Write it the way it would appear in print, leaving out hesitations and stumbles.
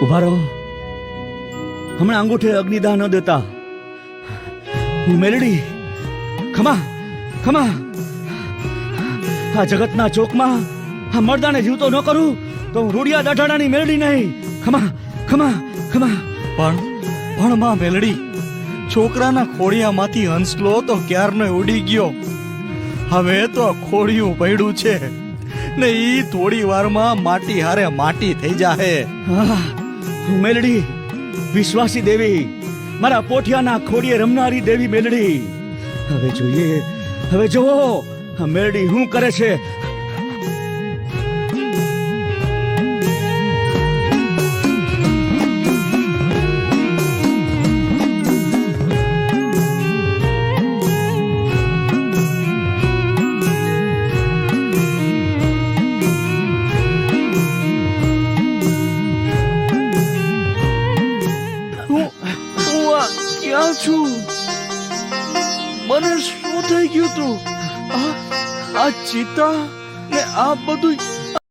ઉભા રહો. હમણાં અંગૂઠે અગ્નિદાહ ન દેતા. હું મેલડી, ખમા ખમા. આ જગતના ચોકમાં આ મર્દાને જીવતો ન કરું તો હું રૂડિયા દાઢાડાની મેલડી નહીં. ખમા ખમા ખમા. પણ માં મેલડી, છોકરાના ખોડિયામાંથી હંસલો તો ક્યારનો ઉડી ગયો. હવે તો ખોડિયું પડ્યું છે ને ઈ થોડી વારમાં માટી હારે માટી થઈ જાહે. હું મેલડી, વિશ્વાસી દેવી, મારા પોઠિયાના ખોડીએ રમનારી દેવી મેલડી. હવે જોઈએ, હવે જોવો આ મેલડી શું કરે છે. ક્યાં છું? મને શું થઈ ગયું તું? આ ચિતા ને આ બધું